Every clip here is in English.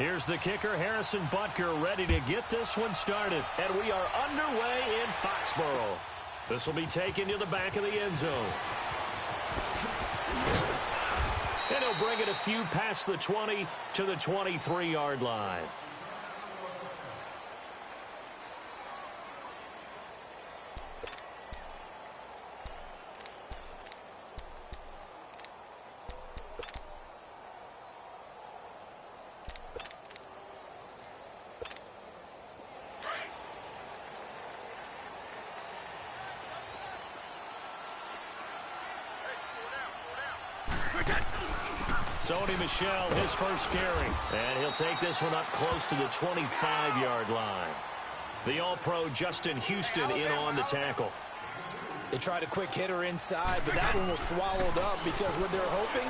Here's the kicker, Harrison Butker, ready to get this one started. And we are underway in Foxborough. This will be taken to the back of the end zone. And he'll bring it a few past the 20 to the 23-yard line. Sony Michel, his first carry. And he'll take this one up close to the 25-yard line. The All-Pro Justin Houston in on the tackle. They tried a quick hitter inside, but that one was swallowed up because what they're hoping,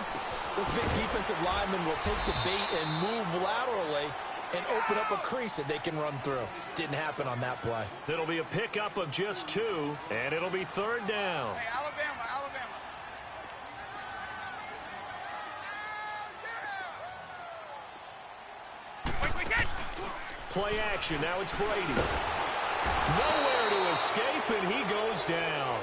those big defensive linemen will take the bait and move laterally and open up a crease that they can run through. Didn't happen on that play. It'll be a pickup of just 2, and it'll be 3rd down. Hey, Alabama. Play action. Now it's Brady. Nowhere to escape, and he goes down.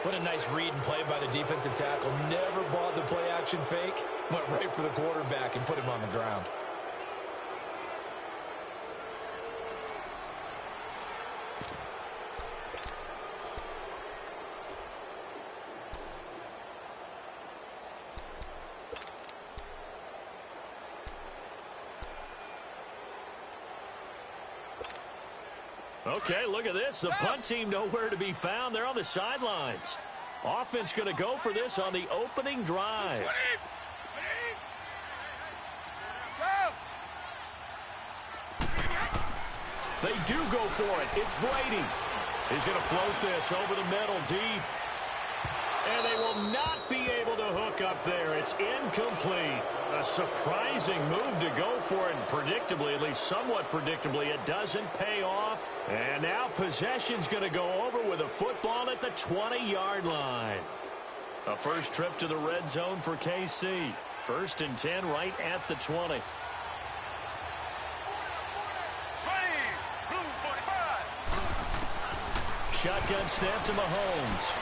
What a nice read and play by the defensive tackle. Never bought the play action fake. Went right for the quarterback and put him on the ground. Okay, look at this. The punt team nowhere to be found. They're on the sidelines. Offense going to go for this on the opening drive. They do go for it. It's Brady. He's going to float this over the middle deep. And they will not be able to hook up there. It's incomplete. A surprising move to go for it. And predictably, at least somewhat predictably, it doesn't pay off. And now possession's going to go over with a football at the 20-yard line. A first trip to the red zone for KC. 1st and 10 right at the 20. Shotgun snap to Mahomes.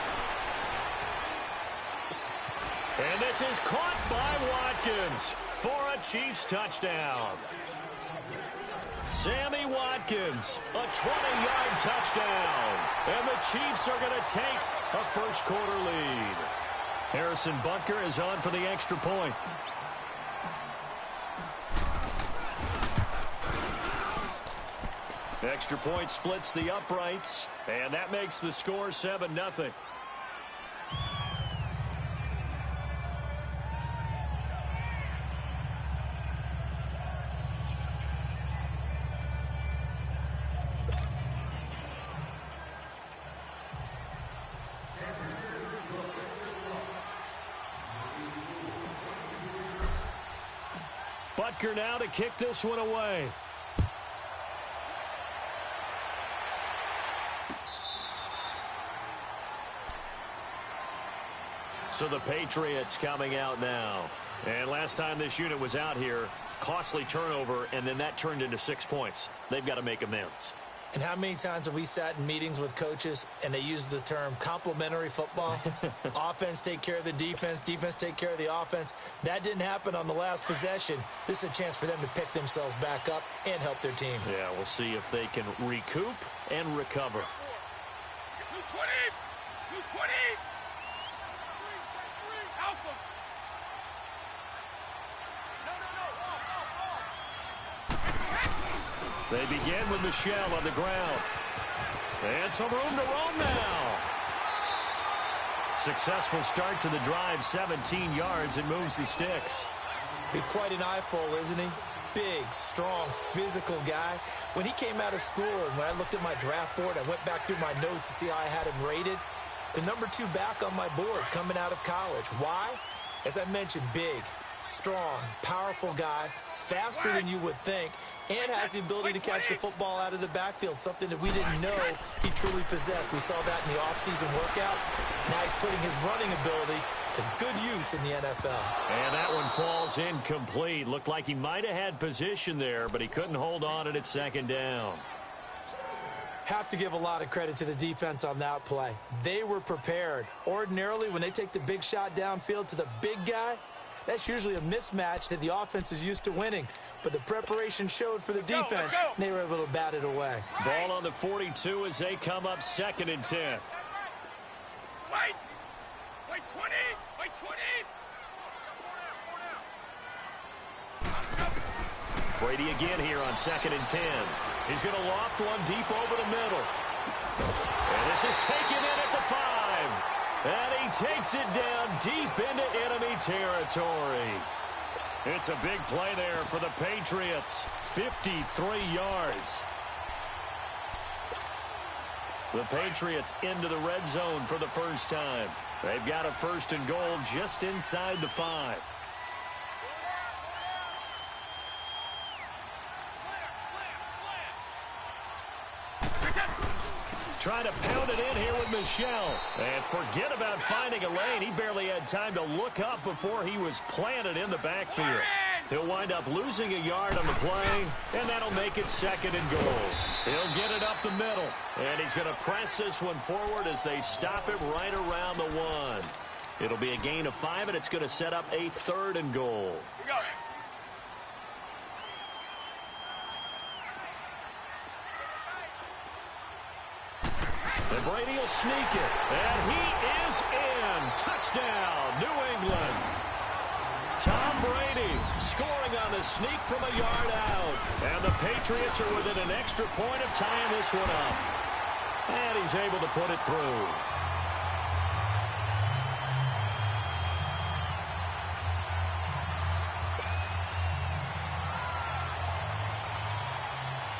And this is caught by Watkins for a Chiefs touchdown. Sammy Watkins, a 20-yard touchdown. And the Chiefs are going to take a first-quarter lead. Harrison Butker is on for the extra point. Extra point splits the uprights, and that makes the score 7-0. Butker now to kick this one away. So the Patriots coming out now. And last time this unit was out here, costly turnover, and then that turned into 6 points. They've got to make amends. And how many times have we sat in meetings with coaches and they use the term complementary football? Offense take care of the defense, defense take care of the offense. That didn't happen on the last possession. This is a chance for them to pick themselves back up and help their team. Yeah, we'll see if they can recoup and recover. 220! 220! Alpha! They begin with Michel on the ground. And some room to roam now. Successful start to the drive, 17 yards, and moves the sticks. He's quite an eyeful, isn't he? Big, strong, physical guy. When he came out of school and when I looked at my draft board, I went back through my notes to see how I had him rated. The number 2 back on my board coming out of college. Why? As I mentioned, big, strong, powerful guy, faster than you would think, and has the ability to catch the football out of the backfield, something that we didn't know he truly possessed. We saw that in the offseason workouts. Now he's putting his running ability to good use in the NFL. And that one falls incomplete. Looked like he might have had position there, but he couldn't hold on at second down. Have to give a lot of credit to the defense on that play. They were prepared. Ordinarily, when they take the big shot downfield to the big guy, that's usually a mismatch that the offense is used to winning. But the preparation showed for the defense, and they were able to bat it away. Ball on the 42 as they come up 2nd and 10. Wait! Wait, 20! Wait, 20! Brady again here on 2nd and 10. He's going to loft one deep over the middle. And this is taken in at the 5. And he takes it down deep into enemy territory. It's a big play there for the Patriots. 53 yards. The Patriots into the red zone for the first time. They've got a 1st and goal just inside the 5. Trying to pound it in here with Michel. And forget about finding a lane. He barely had time to look up before he was planted in the backfield. He'll wind up losing a yard on the play, and that'll make it 2nd and goal. He'll get it up the middle, and he's going to press this one forward as they stop him right around the 1. It'll be a gain of 5, and it's going to set up a 3rd and goal. And Brady will sneak it. And he is in. Touchdown, New England. Tom Brady scoring on the sneak from a yard out. And the Patriots are within an extra point of tying this one up. And he's able to put it through.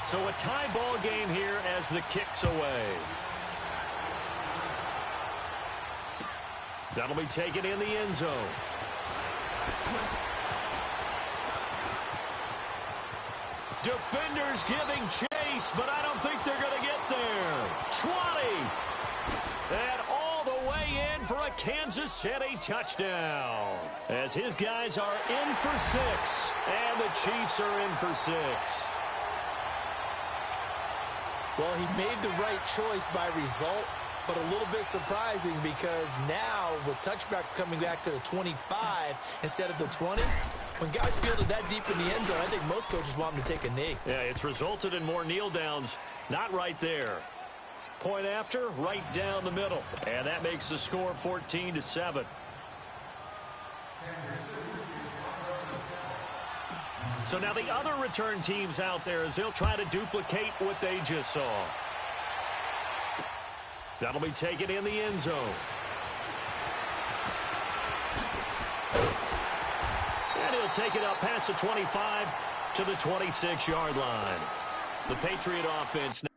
So a tie ball game here as the kick's away. That'll be taken in the end zone. Defenders giving chase, but I don't think they're going to get there. 20. And all the way in for a Kansas City touchdown. As his guys are in for 6, and the Chiefs are in for 6. Well, he made the right choice by result, but a little bit surprising because now with touchbacks coming back to the 25 instead of the 20, when guys fielded that deep in the end zone, I think most coaches want them to take a knee. Yeah, it's resulted in more kneel downs. Not right there. Point after, right down the middle. And that makes the score 14-7. So now the other return teams out there as they'll try to duplicate what they just saw. That'll be taken in the end zone. And he'll take it up past the 25 to the 26-yard line. The Patriot offense now.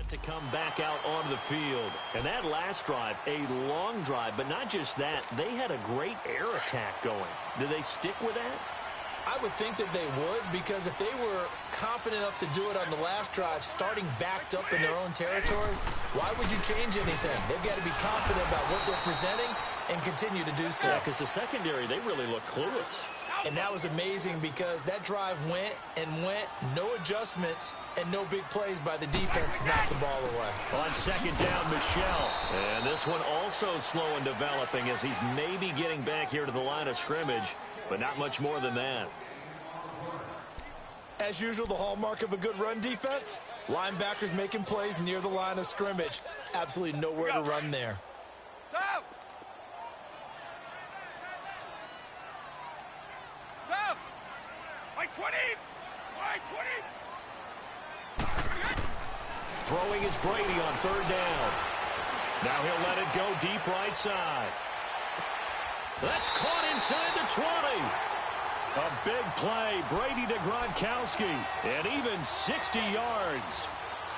to come back out onto the field. And that last drive, a long drive, but not just that. They had a great air attack going. Do they stick with that? I would think that they would, because if they were confident enough to do it on the last drive, starting backed up in their own territory, why would you change anything? They've got to be confident about what they're presenting and continue to do so. Yeah, because the secondary, they really look clueless. And that was amazing because that drive went and went, no adjustments, and no big plays by the defense to knock the ball away. On second down, Michel. And this one also slow in developing as he's maybe getting back here to the line of scrimmage, but not much more than that. As usual, the hallmark of a good run defense, linebackers making plays near the line of scrimmage. Absolutely nowhere to run there. Stop! Stop! White 20! White 20! Throwing is Brady on third down. Now he'll let it go deep right side. That's caught inside the 20. A big play, Brady to Gronkowski, and even 60 yards.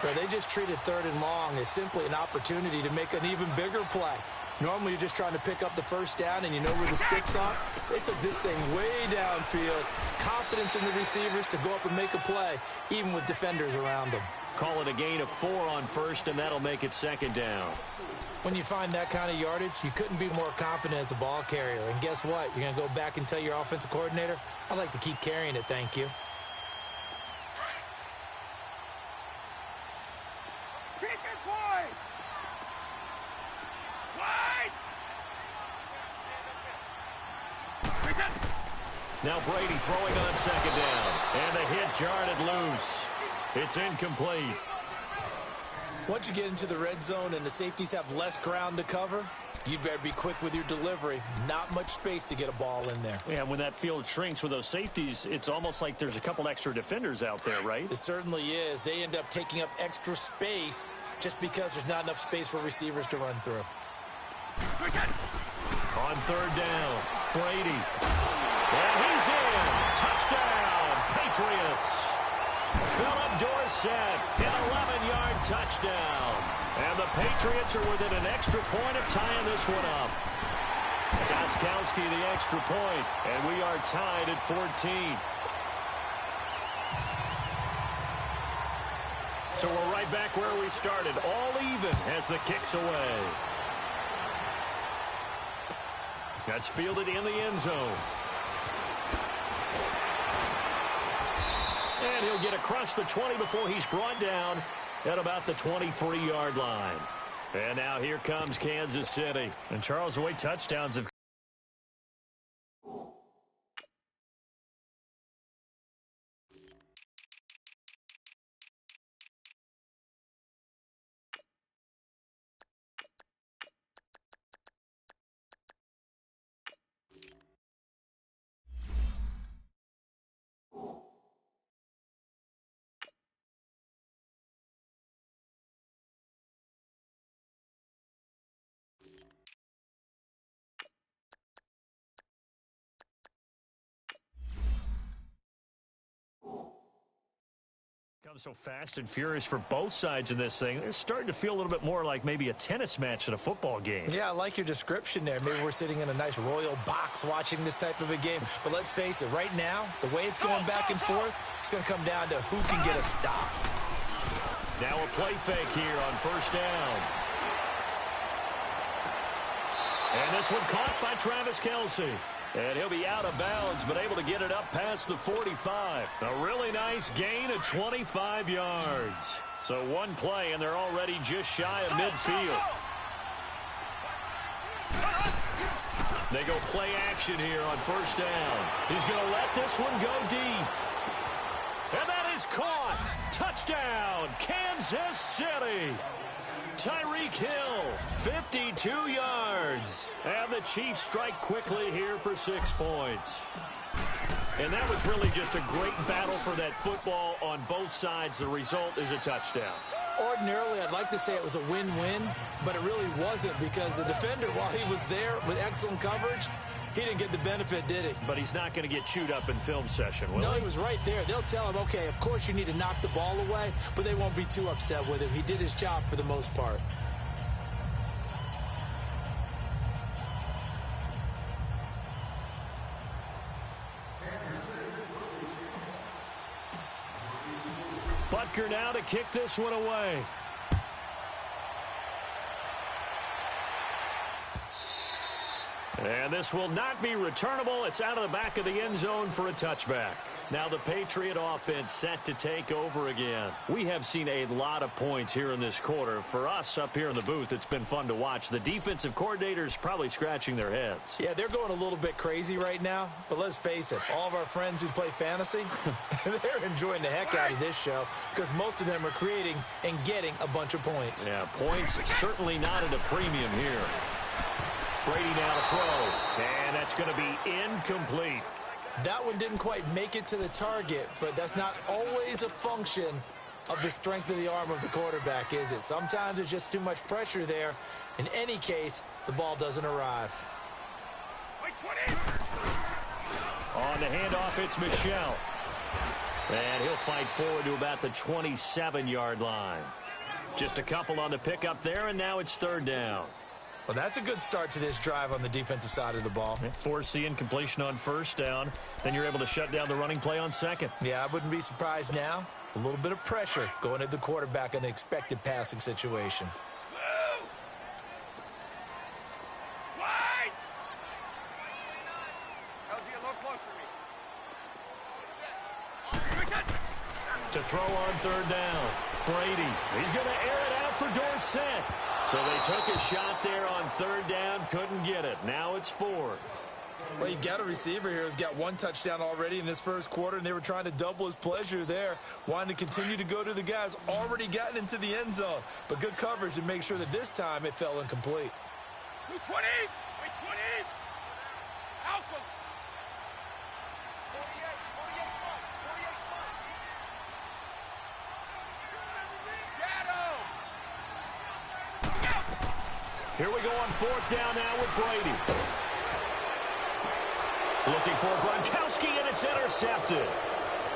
But they just treated third and long as simply an opportunity to make an even bigger play. Normally you're just trying to pick up the first down and you know where the sticks are. They took this thing way downfield. Confidence in the receivers to go up and make a play, even with defenders around them. Call it a gain of 4 on first, and that'll make it second down. When you find that kind of yardage, you couldn't be more confident as a ball carrier. And guess what? You're going to go back and tell your offensive coordinator, I'd like to keep carrying it, thank you. Keep it, boys! Wide! Now Brady throwing on second down. And the hit jarred it loose. It's incomplete. Once you get into the red zone and the safeties have less ground to cover, you'd better be quick with your delivery. Not much space to get a ball in there. Yeah, when that field shrinks with those safeties, it's almost like there's a couple extra defenders out there, right? It certainly is. They end up taking up extra space just because there's not enough space for receivers to run through. On third down, Brady. And he's in. Touchdown, Patriots. Philip Dorsett, an 11-yard touchdown. And the Patriots are within an extra point of tying this one up. Gostkowski the extra point, and we are tied at 14. So we're right back where we started, all even as the kick's away. That's fielded in the end zone. And he'll get across the 20 before he's brought down at about the 23-yard line. And now here comes Kansas City. And Charles, the way touchdowns have come so fast and furious for both sides in this thing. It's starting to feel a little bit more like maybe a tennis match than a football game. Yeah, I like your description there. Maybe we're sitting in a nice royal box watching this type of a game. But let's face it, right now, the way it's going back and forth, it's going to come down to who can get a stop. Now a play fake here on first down. And this one caught by Travis Kelce. And he'll be out of bounds, but able to get it up past the 45. A really nice gain of 25 yards. So one play, and they're already just shy of midfield. They go play action here on first down. He's going to let this one go deep. And that is caught. Touchdown, Kansas City. Tyreek Hill, 52 yards. And the Chiefs strike quickly here for 6 points. And that was really just a great battle for that football on both sides. The result is a touchdown. Ordinarily, I'd like to say it was a win-win, but it really wasn't because the defender, while he was there with excellent coverage, he didn't get the benefit, did he? But he's not going to get chewed up in film session, will No, he? he was right there. They'll tell him, okay, of course you need to knock the ball away, but they won't be too upset with him. He did his job for the most part. Butker now to kick this one away. And this will not be returnable. It's out of the back of the end zone for a touchback. Now the Patriot offense set to take over again. We have seen a lot of points here in this quarter. For us up here in the booth, it's been fun to watch. The defensive coordinators probably scratching their heads. Yeah, they're going a little bit crazy right now. But let's face it, all of our friends who play fantasy, they're enjoying the heck out of this show because most of them are creating and getting a bunch of points. Yeah, points certainly not at a premium here. Brady now to throw, and that's going to be incomplete. That one didn't quite make it to the target, but that's not always a function of the strength of the arm of the quarterback, is it? Sometimes there's just too much pressure there. In any case, the ball doesn't arrive. On the handoff, it's Michel. And he'll fight forward to about the 27-yard line. Just a couple on the pickup there, and now it's third down. Well, that's a good start to this drive on the defensive side of the ball. Force the incompletion on first down. Then you're able to shut down the running play on second. Yeah, I wouldn't be surprised now. A little bit of pressure going at the quarterback in an expected passing situation. Wide! LG, a little closer to me. To throw on third down. Brady. He's going to air it out for Dorsett. So they took a shot there on third down, couldn't get it. Now it's fourth. Well, you've got a receiver here who's got one touchdown already in this first quarter, and they were trying to double his pleasure there, wanting to continue to go to the guys already gotten into the end zone. But good coverage to make sure that this time it fell incomplete. 220! Wait, 20! Alpha! 48, 48, Shadow! Here we go on fourth down now with Brady. Looking for Gronkowski, and it's intercepted.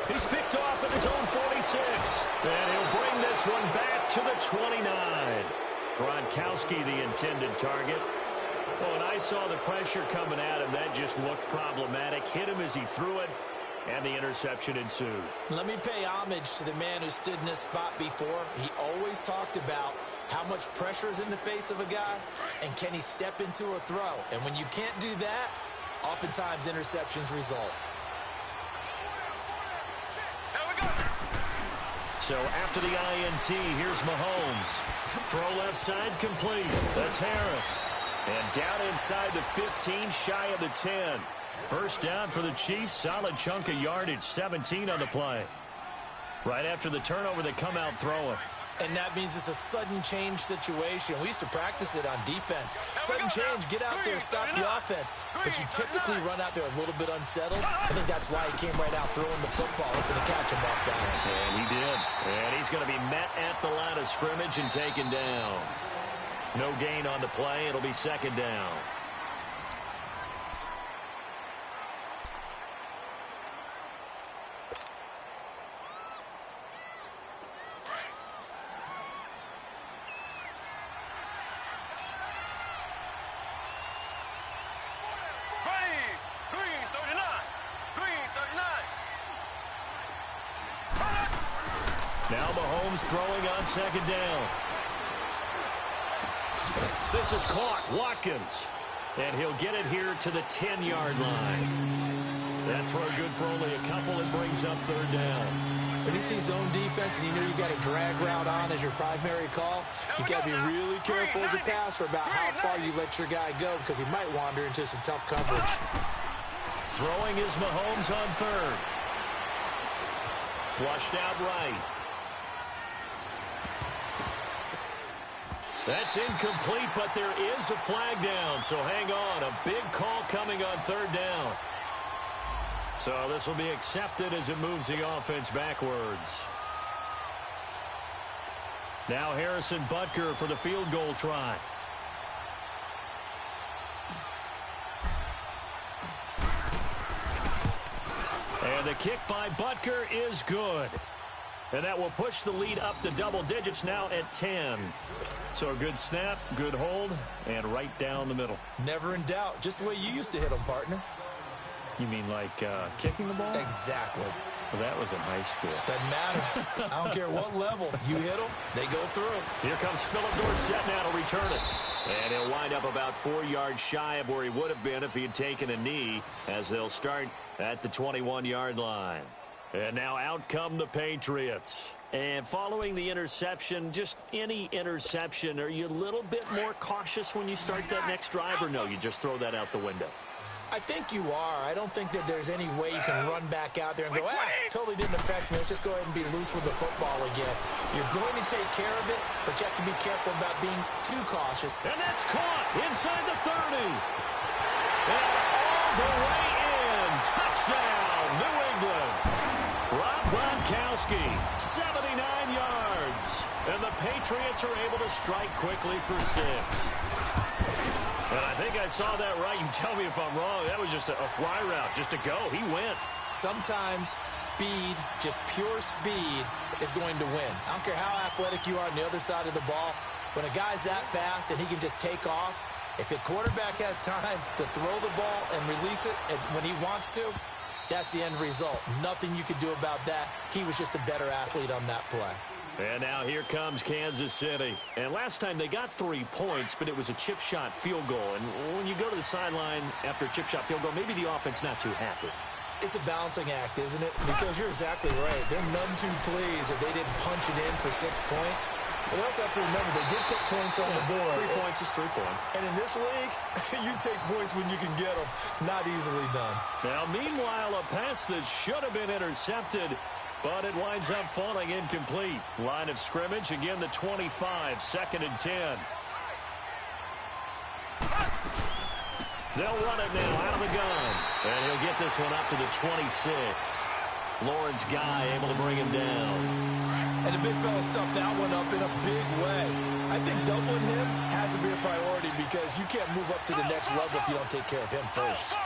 He's picked off at his own 46. And he'll bring this one back to the 29. Gronkowski, the intended target. Well, when I saw the pressure coming at him, that just looked problematic. Hit him as he threw it, and the interception ensued. Let me pay homage to the man who stood in this spot before. He always talked about how much pressure is in the face of a guy, and can he step into a throw? And when you can't do that, oftentimes interceptions result. So after the INT, here's Mahomes. Throw left side complete. That's Harris. And down inside the 15, shy of the 10. First down for the Chiefs. Solid chunk of yardage, 17 on the play. Right after the turnover, they come out throwing. And that means it's a sudden change situation. We used to practice it on defense. Sudden change, get out there, stop the offense. But you typically run out there a little bit unsettled. I think that's why he came right out throwing the football, hoping to catch him off balance. And he did. And he's going to be met at the line of scrimmage and taken down. No gain on the play. It'll be second down. Now Mahomes throwing on second down. This is caught. Watkins. And he'll get it here to the 10-yard line. That throw good for only a couple. It brings up third down. When you see zone defense and you know you got a drag route on as your primary call, you got to be really careful as a passer about how far you let your guy go because he might wander into some tough coverage. Throwing is Mahomes on third. Flushed out right. That's incomplete, but there is a flag down, so hang on. A big call coming on third down. So this will be accepted as it moves the offense backwards. Now Harrison Butker for the field goal try. And the kick by Butker is good. And that will push the lead up to double digits now at 10. So a good snap, good hold, and right down the middle. Never in doubt. Just the way you used to hit them, partner. You mean like kicking the ball? Exactly. Well, that was in high school. Doesn't matter. I don't care what level. You hit them, they go through. Here comes Philip Dorsett now to return it. And he'll wind up about 4 yards shy of where he would have been if he had taken a knee, as they'll start at the 21-yard line. And now out come the Patriots. And following the interception, just any interception, are you a little bit more cautious when you start that next drive, or no, you just throw that out the window? I think you are. I don't think that there's any way you can run back out there and go, totally didn't affect me. Let's just go ahead and be loose with the football again. You're going to take care of it, but you have to be careful about being too cautious. And that's caught inside the 30. And all the way in. Touchdown, New England. Rob Gronkowski, 79 yards. And the Patriots are able to strike quickly for 6. And I think I saw that right. You tell me if I'm wrong. That was just a fly route, just to go. He went. Sometimes speed, just pure speed, is going to win. I don't care how athletic you are on the other side of the ball. When a guy's that fast and he can just take off, if the quarterback has time to throw the ball and release it when he wants to, that's the end result. Nothing you could do about that. He was just a better athlete on that play. And now here comes Kansas City. And last time they got 3 points, but it was a chip shot field goal. And when you go to the sideline after a chip shot field goal, maybe the offense not too happy. It's a balancing act, isn't it? Because you're exactly right. They're none too pleased that they didn't punch it in for 6 points. But we also have to remember they did put points on the board. 3 points is 3 points. And in this league, you take points when you can get them. Not easily done. Now, meanwhile, a pass that should have been intercepted, but it winds up falling incomplete. Line of scrimmage, again, the 25, 2nd and 10. They'll run it now out of the gun. And he'll get this one up to the 26. Lawrence Guy able to bring him down. And the big fella stuffed that one up in a big way. I think doubling him has to be a priority because you can't move up to the next level if you don't take care of him first.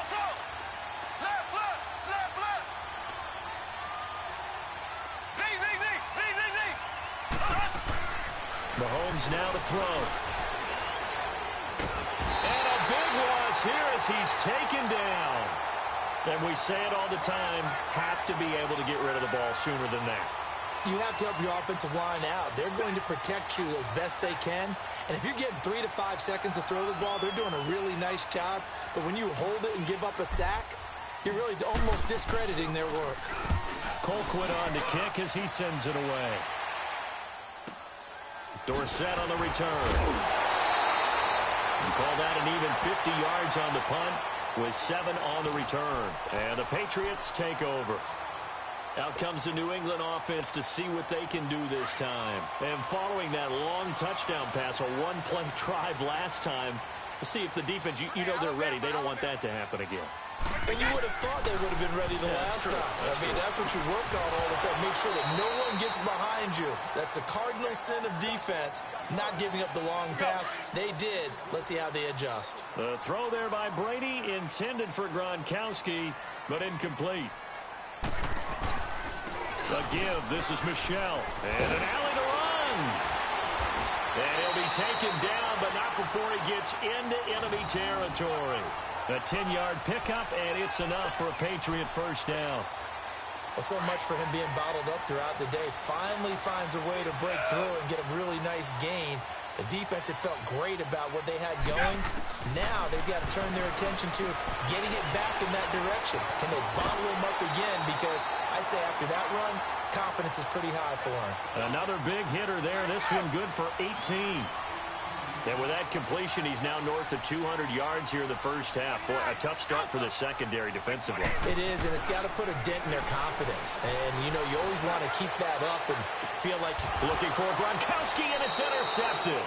Mahomes now to throw. And a big loss here as he's taken down. And we say it all the time, have to be able to get rid of the ball sooner than that. You have to help your offensive line out. They're going to protect you as best they can. And if you're getting 3 to 5 seconds to throw the ball, they're doing a really nice job. But when you hold it and give up a sack, you're really almost discrediting their work. Colquitt on to kick as he sends it away. Dorsett on the return. And call that an even 50 yards on the punt with 7 on the return. And the Patriots take over. Out comes the New England offense to see what they can do this time. And following that long touchdown pass, a one-play drive last time, to see if the defense, you know they're ready. They don't want that to happen again. And you would have thought they would have been ready the last time. I mean, that's what you work on all the time. Make sure that no one gets behind you. That's the cardinal sin of defense, not giving up the long pass. They did. Let's see how they adjust. The throw there by Brady, intended for Gronkowski, but incomplete. A give. This is Michelle. And an alley to run. And he'll be taken down, but not before he gets into enemy territory. A 10-yard pickup, and it's enough for a Patriot first down. Well, so much for him being bottled up throughout the day. Finally finds a way to break through and get a really nice gain. The defense had felt great about what they had going. Now they've got to turn their attention to getting it back in that direction. Can they bottle him up again? Because I'd say after that run, confidence is pretty high for him. Another big hitter there. This one good for 18. And with that completion, he's now north of 200 yards here in the first half. Boy, a tough start for the secondary defensively. It is, and it's got to put a dent in their confidence. And, you know, you always want to keep that up and feel like... Looking for Gronkowski, and it's intercepted.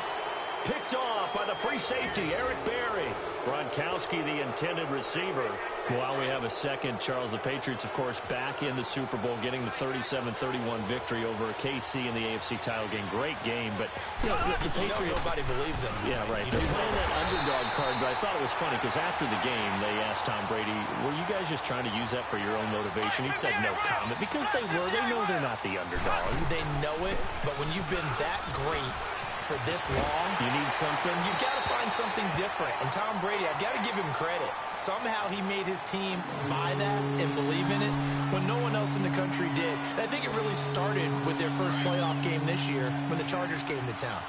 Picked off by the free safety, Eric Berry. Gronkowski, the intended receiver. While we have a second, Charles, the Patriots, of course, back in the Super Bowl, getting the 37-31 victory over KC in the AFC title game. Great game, but the Patriots... nobody believes in them. Yeah, right. They're playing that underdog card, but I thought it was funny because after the game, they asked Tom Brady, were you guys just trying to use that for your own motivation? He said no comment because they were. They know they're not the underdog. They know it, but when you've been that great for this long, you need something. You've got to find something different. And Tom Brady, I've got to give him credit. Somehow he made his team buy that and believe in it when no one else in the country did. And I think it really started with their first playoff game this year when the Chargers came to town.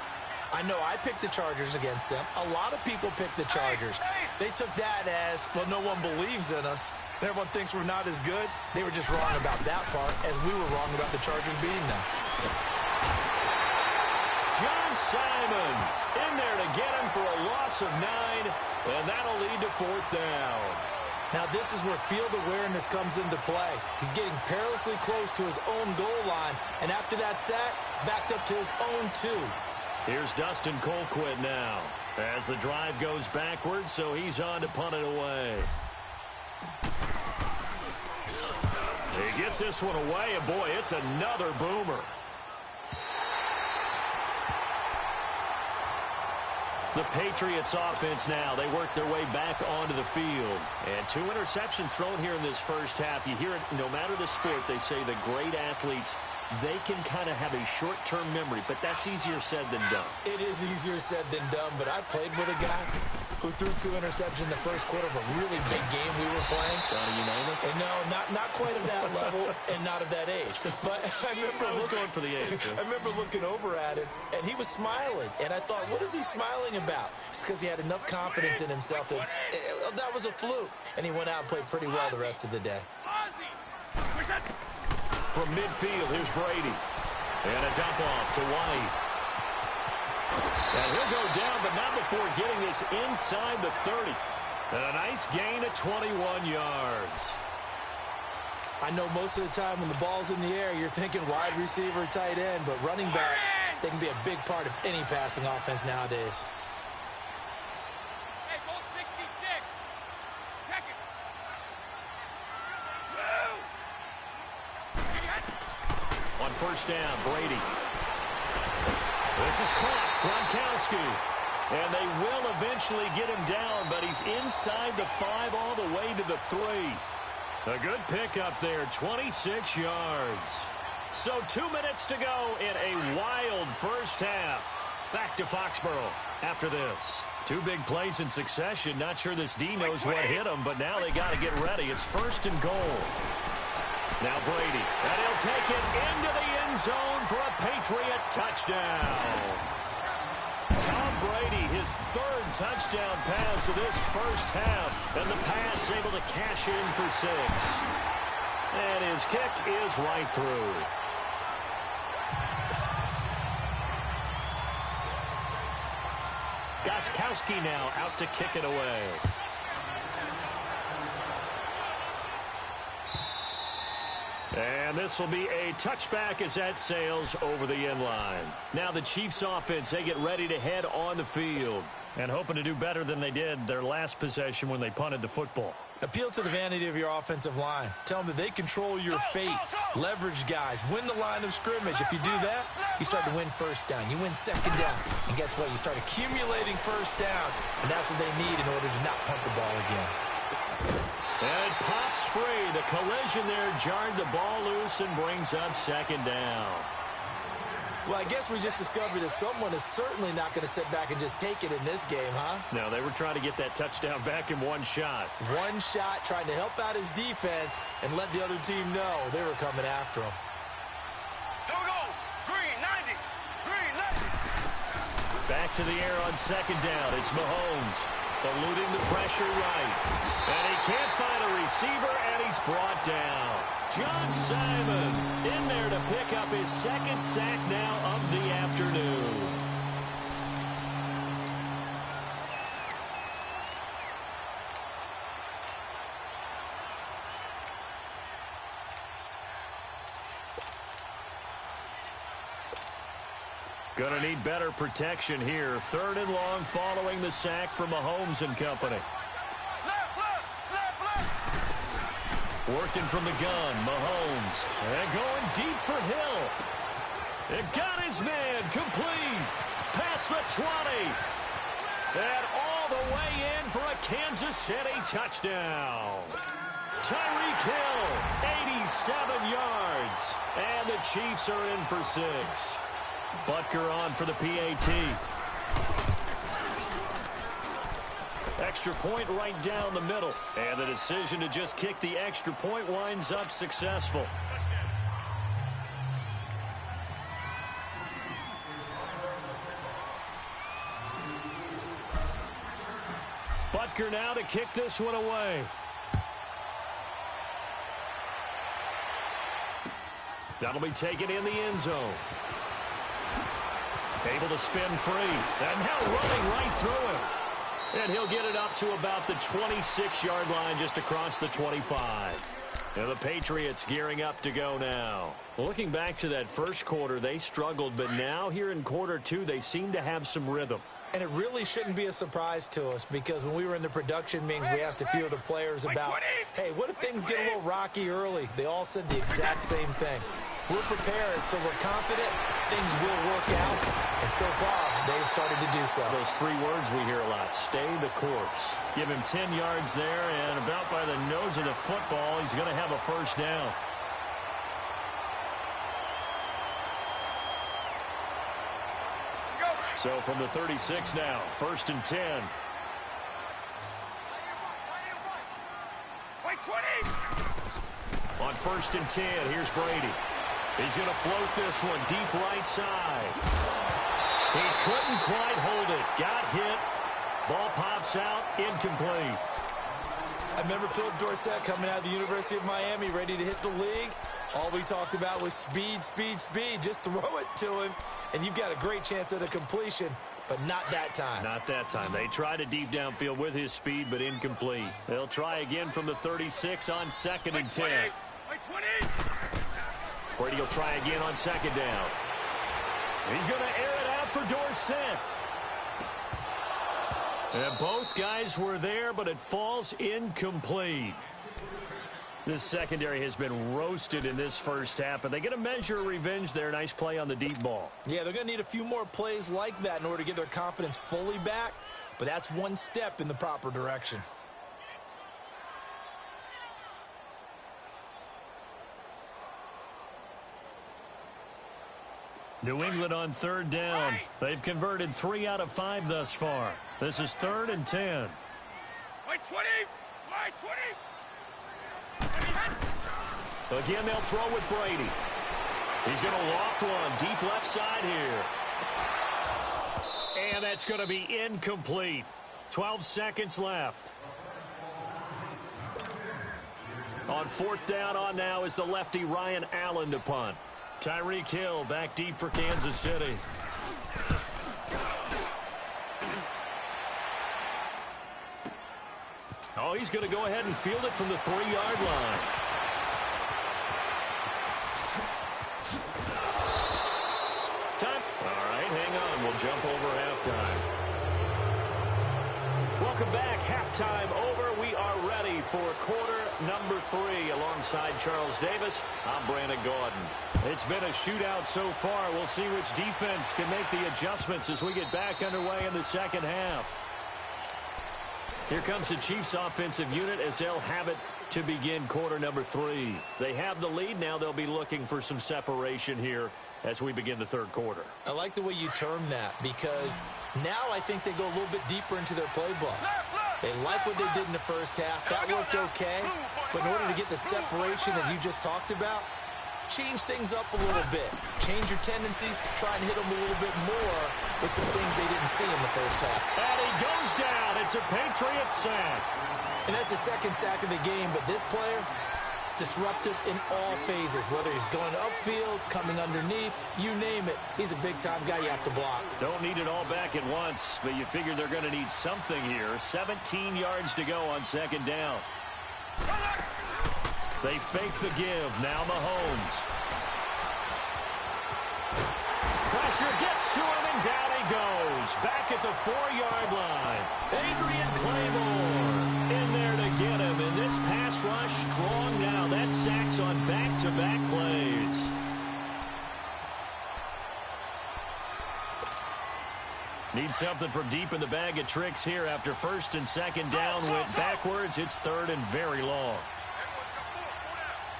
I know I picked the Chargers against them. A lot of people picked the Chargers. They took that as, well, no one believes in us. And everyone thinks we're not as good. They were just wrong about that part, as we were wrong about the Chargers beating them. John Simon in there to get him for a loss of 9, and that'll lead to 4th down. Now, this is where field awareness comes into play. He's getting perilously close to his own goal line, and after that sack, backed up to his own 2. Here's Dustin Colquitt now as the drive goes backwards, so he's on to punt it away. He gets this one away, and boy, it's another boomer. The Patriots offense now. They work their way back onto the field. And 2 interceptions thrown here in this first half. You hear it no matter the sport. They say the great athletes, they can kind of have a short-term memory, but that's easier said than done. It is easier said than done, but I played with a guy who threw 2 interceptions in the first quarter of a really big game we were playing. Johnny Unitas? And no, not quite of that level and not of that age. But I remember going for the age. I remember looking over at him, and he was smiling. And I thought, what is he smiling about? It's because he had enough confidence in himself that that was a fluke. And he went out and played pretty well the rest of the day. From midfield, here's Brady. And a dump off to White. And he'll go down, but not before getting this inside the 30. And a nice gain of 21 yards. I know most of the time when the ball's in the air, you're thinking wide receiver, tight end, but running backs, they can be a big part of any passing offense nowadays. Hey, goal 66. Check it. Move. On first down, Brady. This is caught. Gronkowski. And they will eventually get him down, but he's inside the 5 all the way to the 3. A good pickup there, 26 yards. So 2 minutes to go in a wild first half. Back to Foxborough after this. 2 big plays in succession. Not sure this D knows what hit him, but now they got to get ready. It's 1st and goal. Now Brady, and he'll take it into the end zone for a Patriot touchdown. Tom Brady, his 3rd touchdown pass of this first half, and the Pats able to cash in for 6. And his kick is right through. Gostkowski now out to kick it away. And this will be a touchback as that sails over the end line. Now the Chiefs offense, they get ready to head on the field and hoping to do better than they did their last possession when they punted the football. Appeal to the vanity of your offensive line. Tell them that they control your fate. Leverage guys. Win the line of scrimmage. If you do that, you start to win first down. You win second down. And guess what? You start accumulating first downs. And that's what they need in order to not punt the ball again. And it pops free. The collision there jarred the ball loose and brings up 2nd down. Well, I guess we just discovered that someone is certainly not going to sit back and just take it in this game, huh? No, they were trying to get that touchdown back in one shot. One shot, trying to help out his defense and let the other team know they were coming after him. Here we go. Green 90. Green 90. Back to the air on 2nd down. It's Mahomes eluding the pressure right. And he can't find a receiver, and he's brought down. John Simon in there to pick up his 2nd sack now of the afternoon. Gonna need better protection here. 3rd and long following the sack from Mahomes and company. Working from the gun, Mahomes. And going deep for Hill. It got his man complete. Past the 20. And all the way in for a Kansas City touchdown. Tyreek Hill, 87 yards. And the Chiefs are in for 6. Butker on for the PAT. Extra point right down the middle. And the decision to just kick the extra point winds up successful. Butker now to kick this one away. That'll be taken in the end zone. Able to spin free. And now running right through him. And he'll get it up to about the 26-yard line just across the 25. And the Patriots gearing up to go now. Looking back to that first quarter, they struggled. But now here in quarter 2, they seem to have some rhythm. And it really shouldn't be a surprise to us because when we were in the production meetings, we asked a few of the players about, hey, what if things get a little rocky early? They all said the exact same thing. We're prepared, so we're confident things will work out. And so far, they've started to do so. Those 3 words we hear a lot, stay the course. Give him 10 yards there, and about by the nose of the football, he's going to have a first down. So from the 36 now, 1st and 10. On 1st and 10, here's Brady. He's going to float this one deep right side. He couldn't quite hold it. Got hit. Ball pops out. Incomplete. I remember Philip Dorsett coming out of the University of Miami ready to hit the league. All we talked about was speed, speed, speed. Just throw it to him, and you've got a great chance at a completion, but not that time. Not that time. They tried a deep downfield with his speed, but incomplete. They'll try again from the 36 on 2nd and 10. Brady will try again on 2nd down. He's going to air it out for Dorsett. And both guys were there, but it falls incomplete. This secondary has been roasted in this first half, but they get a measure of revenge there. Nice play on the deep ball. Yeah, they're going to need a few more plays like that in order to get their confidence fully back, but that's one step in the proper direction. New England on 3rd down. They've converted 3 out of 5 thus far. This is 3rd and 10. Again, they'll throw with Brady. He's going to loft one deep left side here. And that's going to be incomplete. 12 seconds left. On 4th down on now is the lefty Ryan Allen to punt. Tyreek Hill back deep for Kansas City. Oh, he's going to go ahead and field it from the 3-yard line. Time. All right, hang on. We'll jump over halftime. Welcome back. Halftime over. We are ready for quarter number 3 alongside Charles Davis. I'm Brandon Gordon. It's been a shootout so far. We'll see which defense can make the adjustments as we get back underway in the second half. Here comes the Chiefs offensive unit as they'll have it to begin quarter number 3. They have the lead. Now they'll be looking for some separation here as we begin the 3rd quarter. I like the way you term that because now I think they go a little bit deeper into their playbook. They like what they did in the first half. That worked okay. But in order to get the separation that you just talked about, change things up a little bit. Change your tendencies. Try and hit them a little bit more with some things they didn't see in the first half. And he goes down. It's a Patriots sack. And that's the 2nd sack of the game. But this player, disruptive in all phases, whether he's going upfield, coming underneath, you name it. He's a big-time guy you have to block. Don't need it all back at once, but you figure they're going to need something here. 17 yards to go on 2nd down. They fake the give. Now Mahomes. Pressure pressure gets to him, and down he goes. Back at the 4-yard line. Adrian Claymore in there to get him. And this pass rush strong now. That's sacks on back-to-back plays. Need something from deep in the bag of tricks here after first and second down went backwards. It's third and very long.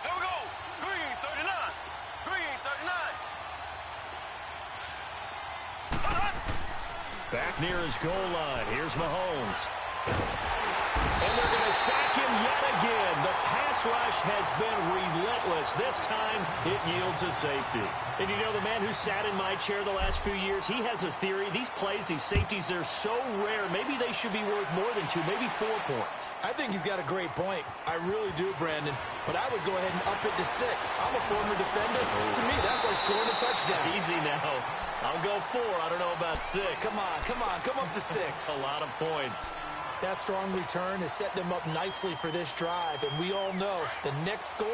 Here we go. Green 39. Green 39. Back near his goal line. Here's Mahomes. And they're going to sack him yet again. The pass rush has been relentless. This time, it yields a safety. And you know, the man who sat in my chair the last few years, he has a theory. These plays, these safeties, they're so rare. Maybe they should be worth more than 2, maybe 4 points. I think he's got a great point. I really do, Brandon. But I would go ahead and up it to 6. I'm a former defender. To me, that's like scoring a touchdown. Easy now. I'll go 4. I don't know about 6. Come on. Come up to 6. A lot of points. That strong return has set them up nicely for this drive, and we all know the next score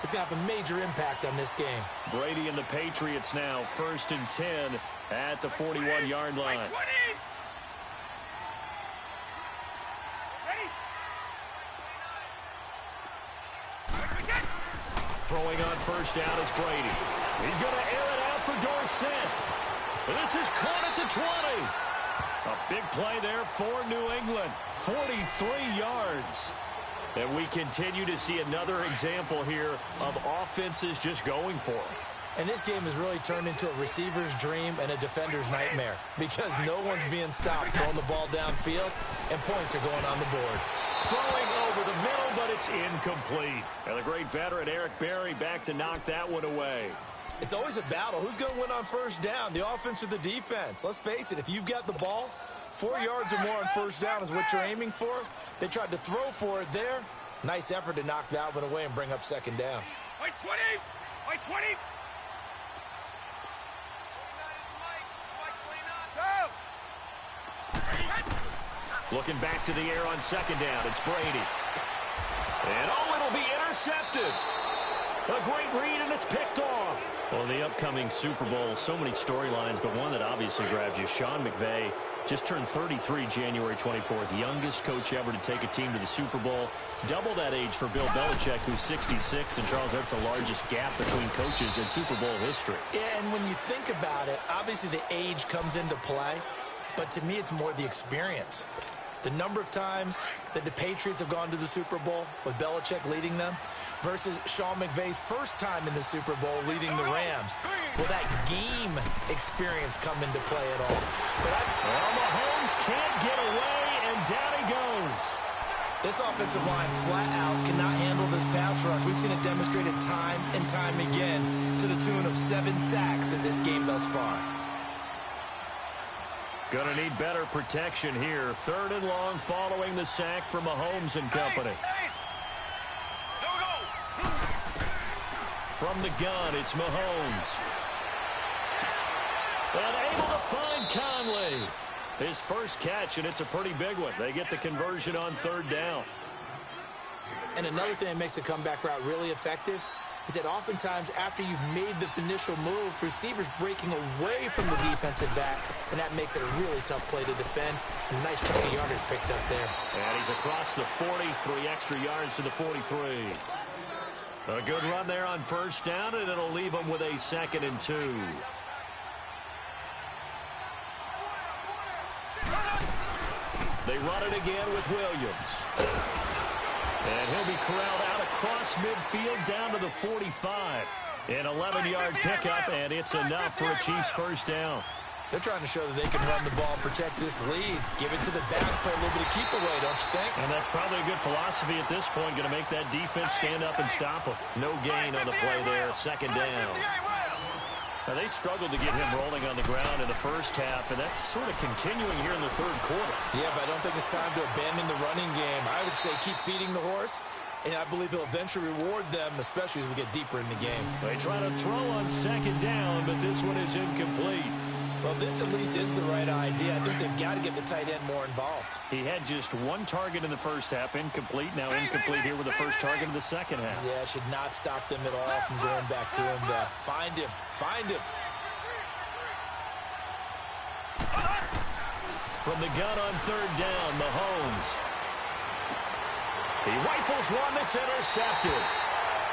is going to have a major impact on this game. Brady and the Patriots now, 1st and 10 at the 41-yard line. Throwing on first down is Brady. He's going to air it out for Dorsett. And this is caught at the 20. A big play there for New England. 43 yards. And we continue to see another example here of offenses just going for it. And this game has really turned into a receiver's dream and a defender's nightmare because no one's being stopped throwing the ball downfield, and points are going on the board. Throwing over the middle, but it's incomplete. And the great veteran Eric Berry back to knock that one away. It's always a battle. Who's going to win on first down, the offense or the defense? Let's face it, if you've got the ball, 4 yards or more on first down is what you're aiming for. They tried to throw for it there. Nice effort to knock that one away and bring up second down. White 20. White 20. Looking back to the air on second down, it's Brady. And it'll be intercepted. A great read, and it's picked off. Well, the upcoming Super Bowl, so many storylines, but one that obviously grabs you. Sean McVay just turned 33 January 24th, youngest coach ever to take a team to the Super Bowl. Double that age for Bill Belichick, who's 66. And, Charles, that's the largest gap between coaches in Super Bowl history. Yeah, and when you think about it, obviously the age comes into play. But to me, it's more the experience. The number of times that the Patriots have gone to the Super Bowl with Belichick leading them versus Sean McVay's first time in the Super Bowl leading the Rams. Will that game experience come into play at all? Well, Mahomes can't get away, and down he goes. This offensive line flat out cannot handle this pass rush. We've seen it demonstrated time and time again to the tune of 7 sacks in this game thus far. Going to need better protection here. 3rd and long following the sack from Mahomes and company. From the gun, it's Mahomes. And able to find Conley. His first catch, and it's a pretty big one. They get the conversion on 3rd down. And another thing that makes a comeback route really effective is that oftentimes after you've made the initial move, receivers breaking away from the defensive back, and that makes it a really tough play to defend. A nice chunk of yardage picked up there. And he's across the 40, 3 extra yards to the 43. A good run there on first down, and it'll leave him with a 2nd and 2. They run it again with Williams. And he'll be corralled out across midfield down to the 45. An 11-yard pickup, and it's enough for a Chiefs first down. They're trying to show that they can run the ball, protect this lead, give it to the backs, play a little bit of keep away, don't you think? And that's probably a good philosophy at this point, going to make that defense stand up and stop them. No gain on the play there, 2nd down. Now, they struggled to get him rolling on the ground in the first half, and that's sort of continuing here in the 3rd quarter. Yeah, but I don't think it's time to abandon the running game. I would say keep feeding the horse, and I believe he'll eventually reward them, especially as we get deeper in the game. They try to throw on 2nd down, but this one is incomplete. Well, this at least is the right idea. I think they've got to get the tight end more involved. He had just 1 target in the first half, incomplete. Now incomplete here with the first target of the second half. Yeah, should not stop them at all from going back to him. Find him. Find him. From the gun on third down, Mahomes. He rifles one that's intercepted.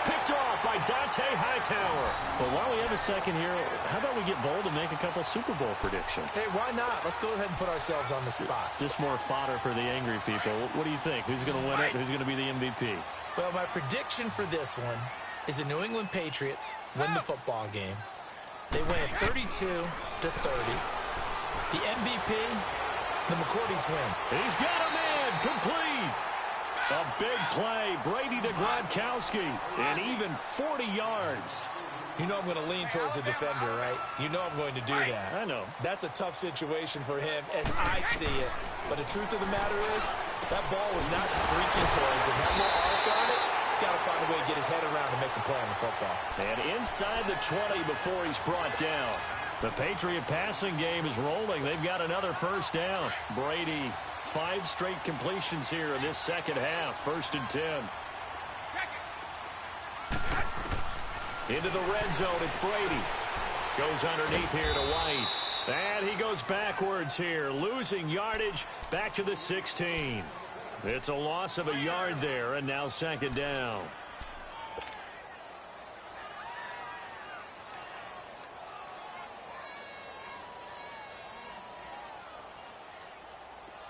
Picked off by Dante Hightower. Well, while we have a second here, how about we get bold and make a couple Super Bowl predictions? Hey, why not? Let's go ahead and put ourselves on the spot. Just more fodder for the angry people. What do you think? Who's going to win it? Who's going to be the MVP? Well, my prediction for this one is the New England Patriots win the football game. They win it 32-30. The MVP, the McCourty twin. He's got a man complete. A big play, Brady to Gronkowski, and even 40 yards. You know I'm going to lean towards the defender, right? You know I'm going to do that. I know. That's a tough situation for him as I see it. But the truth of the matter is, that ball was not streaking towards him. That little arc on it, he's got to find a way to get his head around to make a play on the football. And inside the 20 before he's brought down. The Patriot passing game is rolling. They've got another first down. Brady, 5 straight completions here in this second half. 1st and 10. Into the red zone, it's Brady. Goes underneath here to White. And he goes backwards here, losing yardage back to the 16. It's a loss of a yard there, and now 2nd down.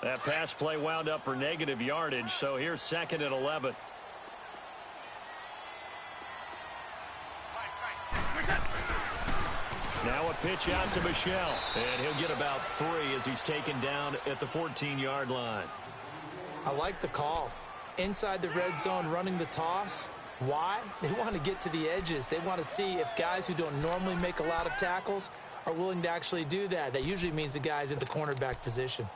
That pass play wound up for negative yardage, so here's 2nd and 11. Now a pitch out to Michel, and he'll get about 3 as he's taken down at the 14-yard line. I like the call. Inside the red zone, running the toss. Why? They want to get to the edges. They want to see if guys who don't normally make a lot of tackles are willing to actually do that. That usually means the guy's in the cornerback position.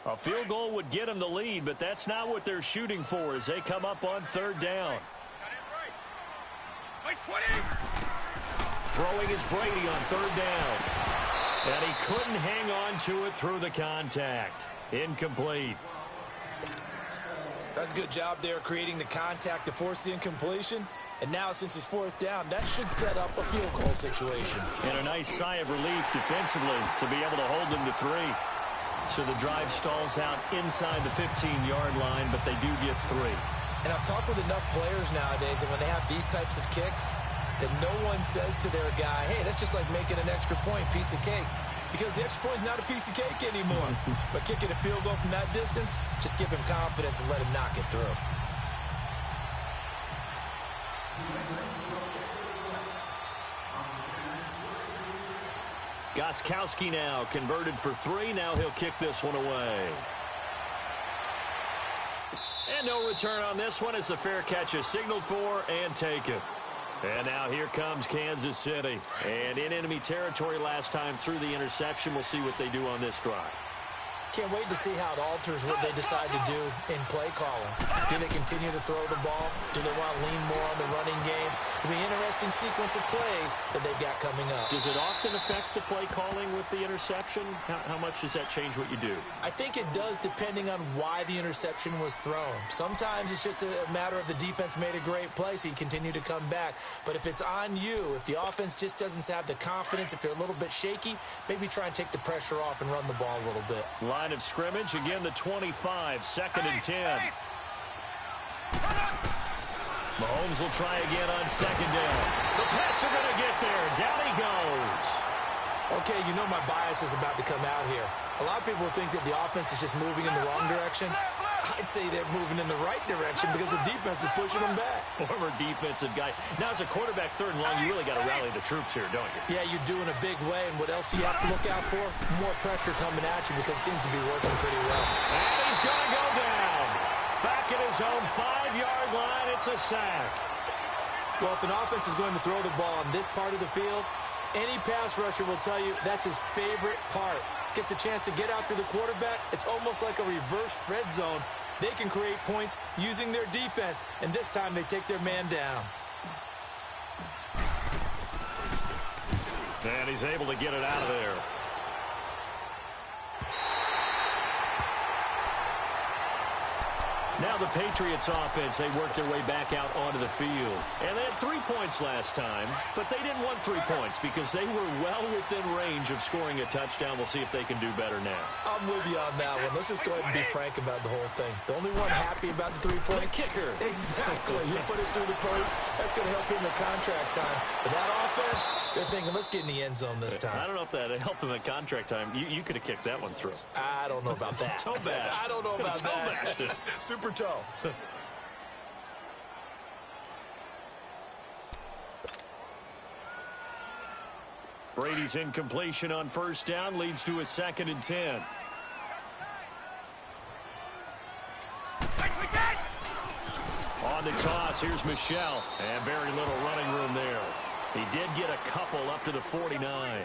A field goal would get them the lead, but that's not what they're shooting for as they come up on 3rd down. Throwing is Brady on 3rd down. And he couldn't hang on to it through the contact. Incomplete. That's a good job there creating the contact to force the incompletion. And now, since it's 4th down, that should set up a field goal situation. And a nice sigh of relief defensively to be able to hold them to 3. So the drive stalls out inside the 15-yard line, but they do get 3. And I've talked with enough players nowadays, and when they have these types of kicks, that no one says to their guy, hey, that's just like making an extra point, piece of cake. Because the extra point is not a piece of cake anymore. But kicking a field goal from that distance, just give him confidence and let him knock it through. Gostkowski now converted for 3. Now he'll kick this one away. And no return on this one as the fair catch is signaled for and taken. And now here comes Kansas City. And in enemy territory last time through the interception. We'll see what they do on this drive. Can't wait to see how it alters what they decide to do in play calling. Do they continue to throw the ball? Do they want to lean more on the running game? It'll be an interesting sequence of plays that they've got coming up. Does it often affect the play calling with the interception? How much does that change what you do? I think it does depending on why the interception was thrown. Sometimes it's just a matter of the defense made a great play, so you continue to come back. But if it's on you, if the offense just doesn't have the confidence, if they're a little bit shaky, maybe try and take the pressure off and run the ball a little bit. Line of scrimmage, again the 25, 2nd and 10. Mahomes will try again on 2nd down. The Pats are going to get there. Down he goes. Okay, you know my bias is about to come out here. A lot of people think that the offense is just moving in the wrong direction. I'd say they're moving in the right direction because the defense is pushing them back. Former defensive guy. Now, as a quarterback, 3rd and long, you really got to rally the troops here, don't you? Yeah, you do in a big way. And what else do you have to look out for? More pressure coming at you because it seems to be working pretty well. And he's going to go down. Back at his own 5-yard line, it's a sack. Well, if an offense is going to throw the ball on this part of the field, any pass rusher will tell you that's his favorite part. Gets a chance to get after the quarterback. It's almost like a reverse red zone. They can create points using their defense, and this time they take their man down. And he's able to get it out of there. Now the Patriots offense, they worked their way back out onto the field. And they had 3 points last time, but they didn't want 3 points because they were well within range of scoring a touchdown. We'll see if they can do better now. I'm with you on that one. Let's just go ahead and be frank about the whole thing. The only one happy about the 3-point kicker. Exactly. You put it through the post. That's going to help him in contract time. But that offense, they're thinking, let's get in the end zone this time. I don't know if that helped him at contract time. You could have kicked that one through. I don't know about that. Toe bash. I don't know about Toe that. bashed it. Super toe. Brady's incompletion on first down leads to a 2nd and 10. On the toss, here's Michel. And very little running room there. He did get a couple up to the 49.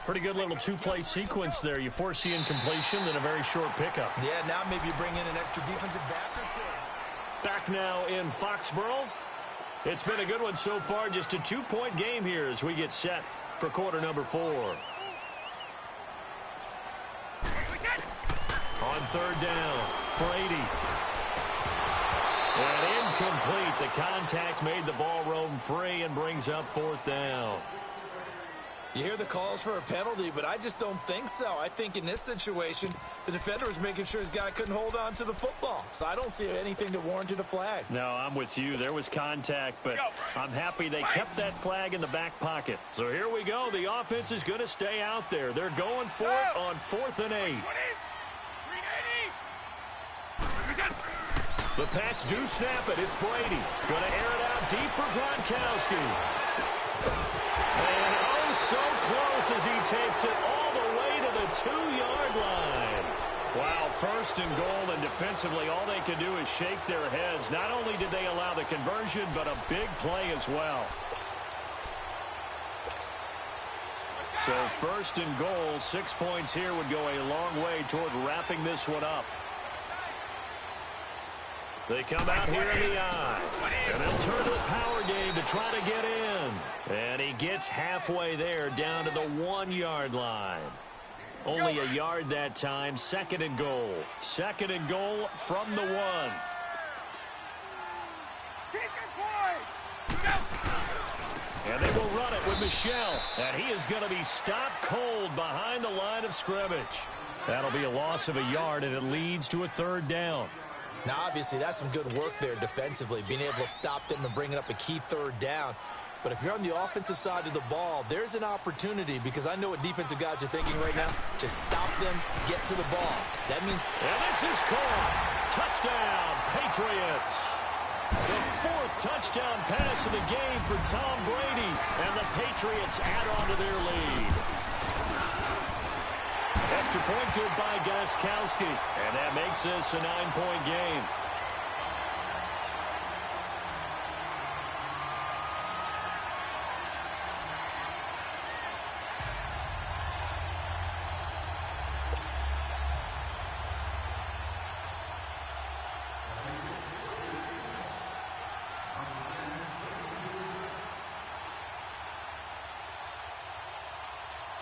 Pretty good little 2-play sequence there. You force the incompletion, then a very short pickup. Yeah, now maybe you bring in an extra defensive back or two. Back now in Foxborough. It's been a good one so far. Just a 2-point game here as we get set for quarter number 4. On third down, Brady. And incomplete. The contact made the ball roam free and brings up 4th down. You hear the calls for a penalty, but I just don't think so. I think in this situation, the defender was making sure his guy couldn't hold on to the football. So I don't see anything that warranted a flag. No, I'm with you. There was contact, but I'm happy they kept that flag in the back pocket. So here we go. The offense is going to stay out there. They're going for it on 4th and 8. The Pats do snap it. It's Brady. Going to air it out deep for Gronkowski. And oh, so close as he takes it all the way to the 2-yard line. Wow, 1st and goal, and defensively all they can do is shake their heads. Not only did they allow the conversion, but a big play as well. So 1st and goal, 6 points here would go a long way toward wrapping this one up. They come out here in the eye, and they'll turn to the power game to try to get in. And he gets halfway there, down to the 1-yard line. Only a yard that time. 2nd and goal. 2nd and goal from the 1. And they will run it with Michel. And he is going to be stopped cold behind the line of scrimmage. That'll be a loss of a yard, and it leads to a 3rd down. Now, obviously, that's some good work there defensively, being able to stop them and bringing up a key 3rd down. But if you're on the offensive side of the ball, there's an opportunity, because I know what defensive guys are thinking right now. Just stop them, get to the ball. That means... And this is caught. Touchdown, Patriots. The 4th touchdown pass of the game for Tom Brady. And the Patriots add on to their lead. Extra point good by Gronkowski. And that makes this a 9-point game.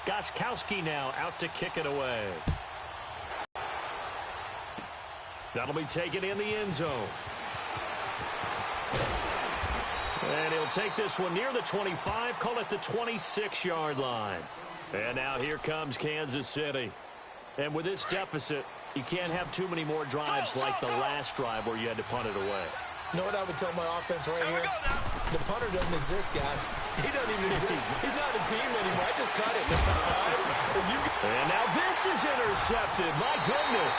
Gronkowski now out to kick it away. That'll be taken in the end zone. And he'll take this one near the 25, call it the 26-yard line. And now here comes Kansas City. And with this deficit, you can't have too many more drives like the last drive where you had to punt it away. You know what I would tell my offense right here? The punter doesn't exist, guys. He doesn't even exist. He's not a team anymore. I just cut it. So and now this is intercepted. My goodness.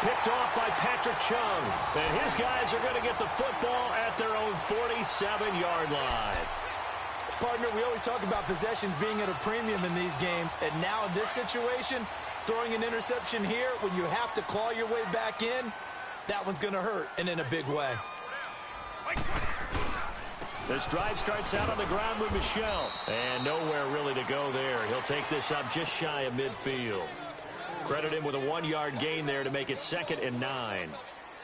Picked off by Patrick Chung. And his guys are going to get the football at their own 47-yard line. Partner, we always talk about possessions being at a premium in these games. And now in this situation, throwing an interception here when you have to claw your way back in, that one's going to hurt, and in a big way. This drive starts out on the ground with Michel. And nowhere really to go there. He'll take this up just shy of midfield. Credit him with a 1-yard gain there to make it 2nd and 9.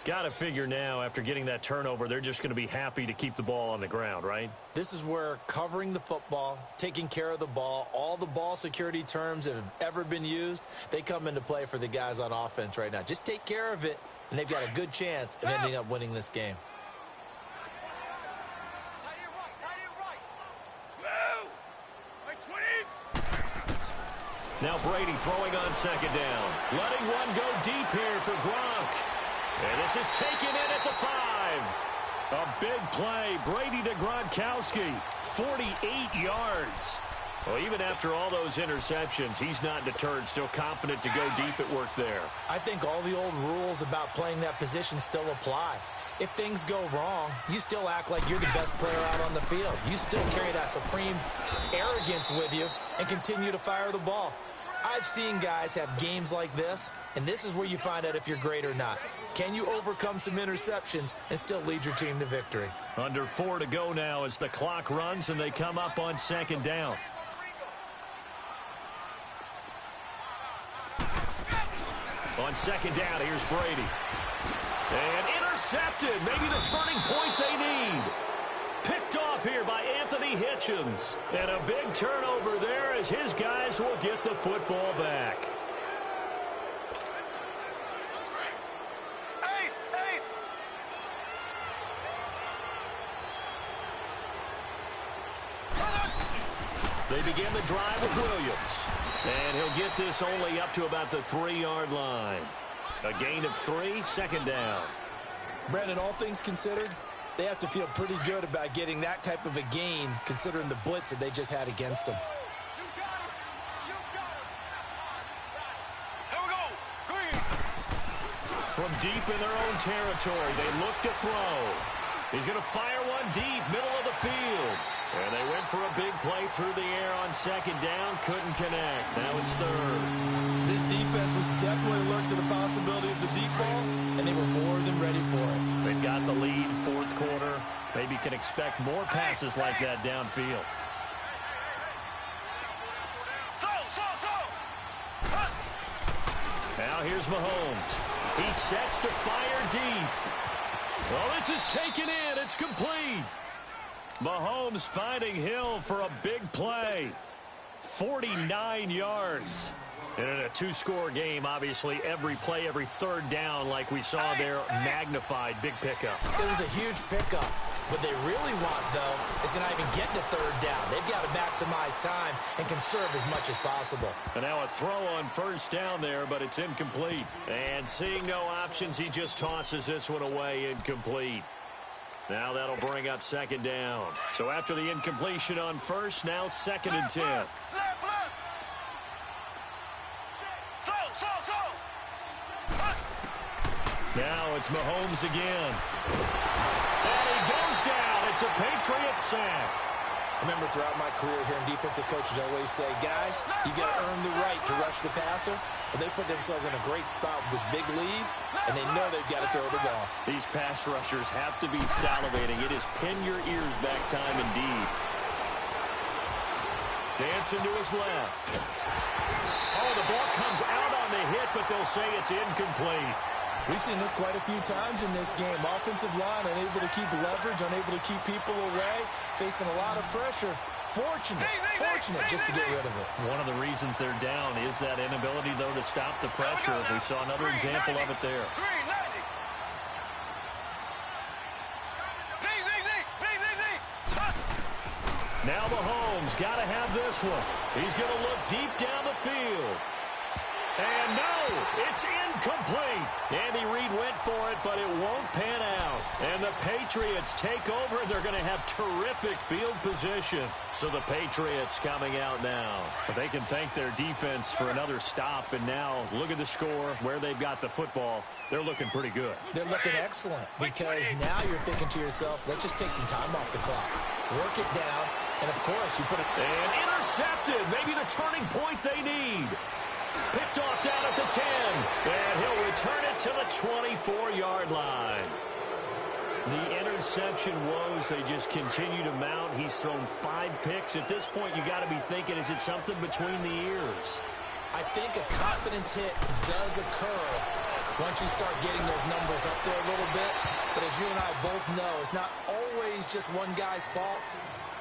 Got to figure now, after getting that turnover, they're just going to be happy to keep the ball on the ground, right? This is where covering the football, taking care of the ball, all the ball security terms that have ever been used, they come into play for the guys on offense right now. Just take care of it. and they've got a good chance of ending up winning this game. Now Brady throwing on second down. Letting one go deep here for Gronk. And this is taken in at the 5. A big play. Brady to Gronkowski. 48 yards. Well, even after all those interceptions, he's not deterred. Still confident to go deep at work there. I think all the old rules about playing that position still apply. If things go wrong, you still act like you're the best player out on the field. You still carry that supreme arrogance with you and continue to fire the ball. I've seen guys have games like this, and this is where you find out if you're great or not. Can you overcome some interceptions and still lead your team to victory? Under 4 to go now as the clock runs and they come up on second down. On second down, here's Brady. And intercepted. Maybe the turning point they need. Picked off here by Anthony Hitchens. And a big turnover there as his guys will get the football back. They begin the drive with Williams. And he'll get this only up to about the 3-yard line. A gain of 3, second down. Brandon, all things considered, they have to feel pretty good about getting that type of a gain considering the blitz that they just had against them. Here we go. Green. From deep in their own territory, they look to throw. He's going to fire one deep, middle of the field. And they went for a big play through the air on second down. Couldn't connect. Now it's third. This defense was definitely alert to the possibility of the deep ball, and they were more than ready for it. They've got the lead, fourth quarter. Maybe can expect more passes like that downfield. Now here's Mahomes. He sets to fire deep. Well, this is taken in. It's complete. Mahomes finding Hill for a big play. 49 yards. And in a 2-score game, obviously, every play, every third down, like we saw there, magnified. Big pickup. It was a huge pickup. What they really want, though, is to not even get to third down. They've got to maximize time and conserve as much as possible. And now a throw on first down there, but it's incomplete. And seeing no options, he just tosses this one away, incomplete. Now that'll bring up second down. So after the incompletion on first, now second and 10. Left. Now it's Mahomes again. And he goes down. It's a Patriots sack. Remember, throughout my career here in defensive coaches, I always say, guys, you got to earn the right to rush the passer. But they put themselves in a great spot with this big lead, and they know they've got to throw the ball. These pass rushers have to be salivating. It is pin your ears back time indeed. Dancing to his left. Oh, the ball comes out on the hit, but they'll say it's incomplete. We've seen this quite a few times in this game. Offensive line unable to keep leverage, unable to keep people away, facing a lot of pressure. Fortunate just to get rid of it. One of the reasons they're down is that inability, though, to stop the pressure. We saw another example of it there. Now Mahomes got to have this one. He's going to look deep down the field. And no, it's incomplete. Andy Reid went for it, but it won't pan out. And the Patriots take over, and they're going to have terrific field position. So the Patriots coming out now. But they can thank their defense for another stop. And now look at the score, where they've got the football. They're looking pretty good. They're looking excellent because now you're thinking to yourself, let's just take some time off the clock. Work it down, and of course you put it... And intercepted. Maybe the turning point they need. Picked off down at the 10, and he'll return it to the 24-yard line. The interception woes, they just continue to mount. He's thrown 5 picks. At this point, you got to be thinking, is it something between the ears? I think a confidence hit does occur once you start getting those numbers up there a little bit. But as you and I both know, it's not always just one guy's fault.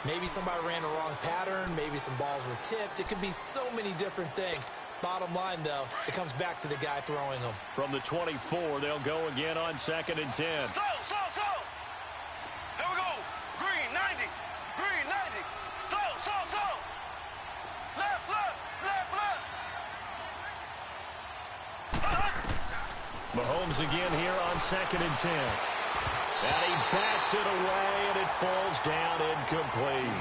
Maybe somebody ran a wrong pattern. Maybe some balls were tipped. It could be so many different things. Bottom line, though, it comes back to the guy throwing them. From the 24, they'll go again on 2nd and 10. Slow. Here we go. Green, 90. Green, 90. Slow. Left. Mahomes again here on 2nd and 10. And he backs it away, and it falls down incomplete.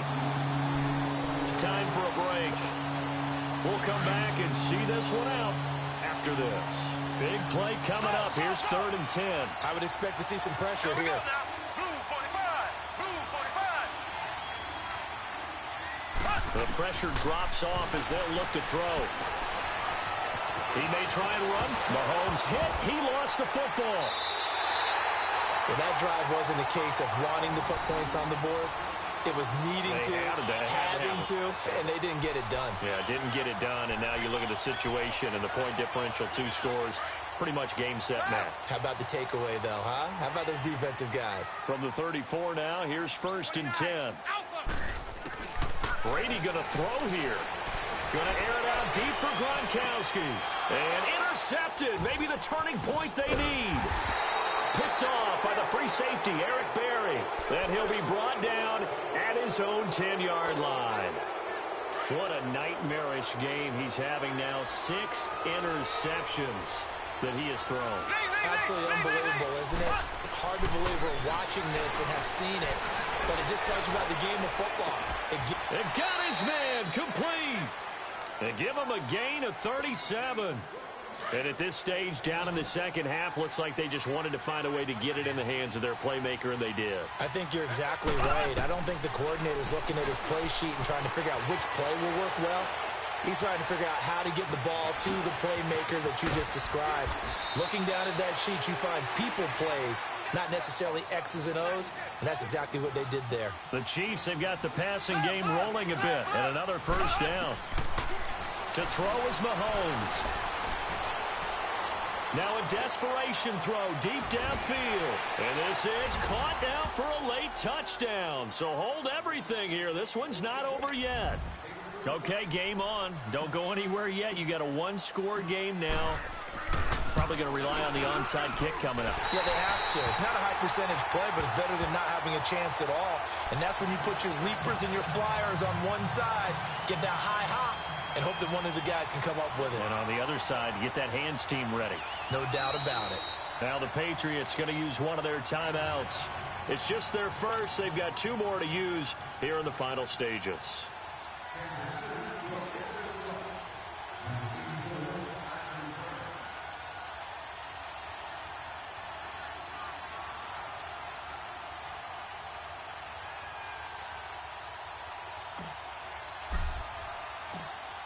Time for a break. We'll come back and see this one out after this. Big play coming up. Here's 3rd and 10. I would expect to see some pressure Here we here. go now. Blue 45. Blue 45. The pressure drops off as they'll look to throw. He may try and run. Mahomes hit. He lost the football. Well, that drive wasn't a case of wanting to put points on the board. It was needing to, having to, and they didn't get it done. Yeah, didn't get it done, and now you look at the situation and the point differential, 2 scores, pretty much game, set, match. How about the takeaway, though, huh? How about those defensive guys? From the 34 now, here's 1st and 10. Brady going to throw here. Going to air it out deep for Gronkowski. And intercepted. Maybe the turning point they need. Picked off by the free safety, Eric Berry. Then he'll be brought down at his own 10-yard line. What a nightmarish game he's having now. 6 interceptions that he has thrown. Absolutely unbelievable, isn't it? Hard to believe we're watching this and have seen it, but it just tells you about the game of football. They got his man complete. They give him a gain of 37. And at this stage, down in the second half, looks like they just wanted to find a way to get it in the hands of their playmaker, and they did. I think you're exactly right. I don't think the coordinator's looking at his play sheet and trying to figure out which play will work well. He's trying to figure out how to get the ball to the playmaker that you just described. Looking down at that sheet, you find people plays, not necessarily X's and O's, and that's exactly what they did there. The Chiefs have got the passing game rolling a bit, and another first down. To throw is Mahomes. Now a desperation throw deep downfield. And this is caught now for a late touchdown. So hold everything here. This one's not over yet. Okay, game on. Don't go anywhere yet. You got a 1-score game now. Probably going to rely on the onside kick coming up. Yeah, they have to. It's not a high percentage play, but it's better than not having a chance at all. And that's when you put your leapers and your flyers on one side, get that high hop, and hope that one of the guys can come up with it. And on the other side, get that hands team ready. No doubt about it. Now the Patriots going to use one of their timeouts. It's just their first. They've got 2 more to use here in the final stages.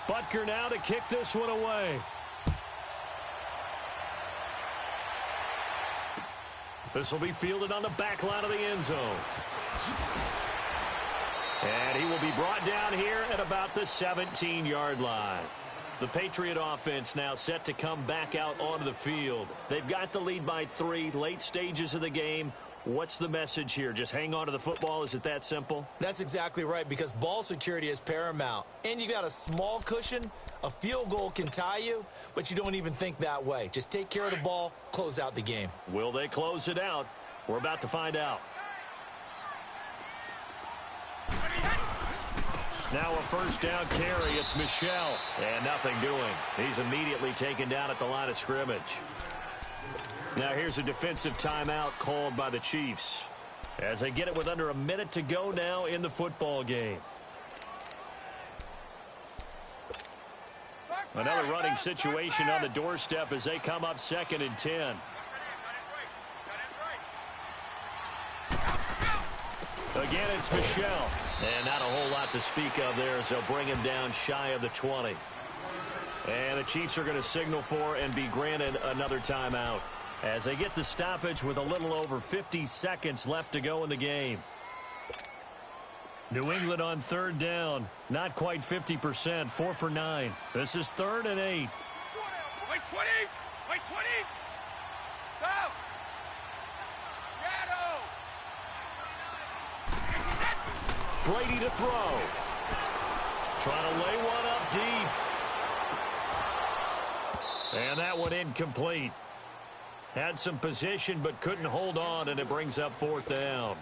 Butker now to kick this one away. This will be fielded on the back line of the end zone. And he will be brought down here at about the 17-yard line. The Patriot offense now set to come back out onto the field. They've got the lead by 3, late stages of the game. What's the message here? Just hang on to the football? Is it that simple? That's exactly right, because ball security is paramount. And you got a small cushion. A field goal can tie you, but you don't even think that way. Just take care of the ball, close out the game. Will they close it out? We're about to find out. Now a first down carry. It's Michel. And nothing doing. He's immediately taken down at the line of scrimmage. Now here's a defensive timeout called by the Chiefs as they get it with under a minute to go now in the football game. Another running situation on the doorstep as they come up 2nd and 10. Again, it's Michel. And not a whole lot to speak of there as they'll bring him down shy of the 20. And the Chiefs are going to signal for and be granted another timeout as they get the stoppage with a little over 50 seconds left to go in the game. New England on 3rd down. Not quite 50%. 4 for 9. This is 3rd and 8. Wait 20. Wait 20. Down. Shadow. Brady to throw. Trying to lay one up deep. And that one incomplete. Had some position but couldn't hold on, and it brings up 4th down.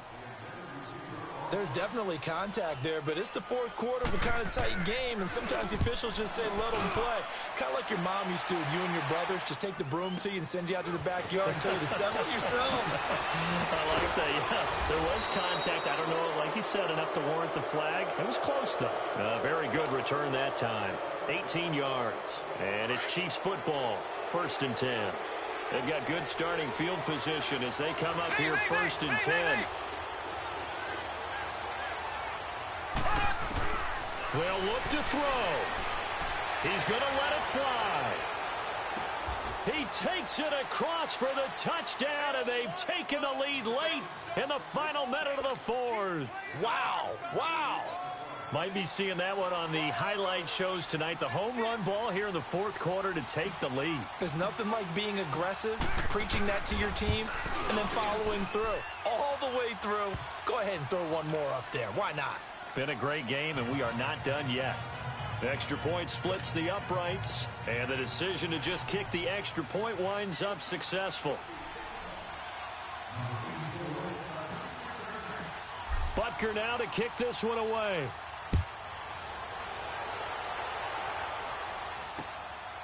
There's definitely contact there, but it's the 4th quarter of a kind of tight game, and sometimes the officials just say let them play. Kind of like your mom used to with you and your brothers. Just take the broom to you and send you out to the backyard and tell you to settle yourselves. I like that, yeah. There was contact. I don't know, like you said, enough to warrant the flag. It was close, though. Very good return that time. 18 yards, and it's Chiefs football, 1st and 10. They've got good starting field position as they come up here 1st and 10. They'll look to throw. He's going to let it fly. He takes it across for the touchdown, and they've taken the lead late in the final minute of the 4th. Wow, wow. Might be seeing that one on the highlight shows tonight. The home run ball here in the 4th quarter to take the lead. There's nothing like being aggressive, preaching that to your team, and then following through. All the way through. Go ahead and throw one more up there. Why not? Been a great game, and we are not done yet. The extra point splits the uprights, and the decision to just kick the extra point winds up successful. Butker now to kick this one away.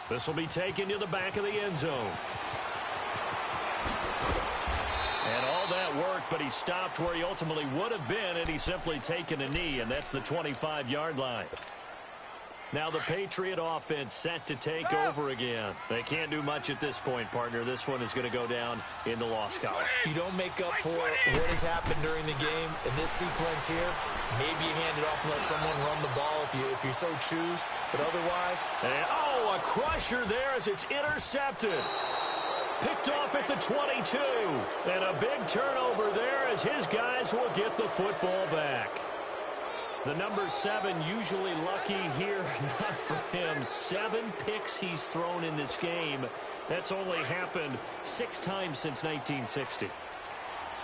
This will be taken to the back of the end zone. And all that worked, but he stopped where he ultimately would have been, and he's simply taken a knee, and that's the 25-yard line. Now the Patriot offense set to take over again. They can't do much at this point, partner. This one is going to go down in the loss column. You don't make up for what has happened during the game in this sequence here. Maybe you hand it off and let someone run the ball if you so choose, but otherwise. And, a crusher there as it's intercepted. Picked off at the 22. And a big turnover there as his guys will get the football back. The number 7 usually lucky here. Not for him. 7 picks he's thrown in this game. That's only happened 6 times since 1960.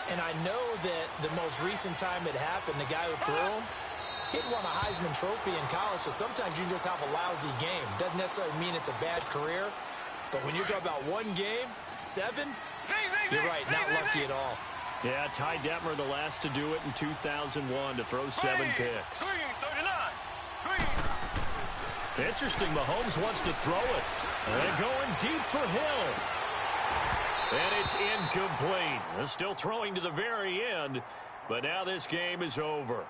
And I know that the most recent time it happened, the guy who threw him, he won a Heisman Trophy in college, so sometimes you just have a lousy game. Doesn't necessarily mean it's a bad career. But when you're talking about one game, 7, you're right, not lucky at all. Yeah, Ty Detmer, the last to do it in 2001, to throw 7 picks. Green, 39. Green. Interesting, Mahomes wants to throw it. And going deep for Hill. And it's incomplete. Still throwing to the very end, but now this game is over.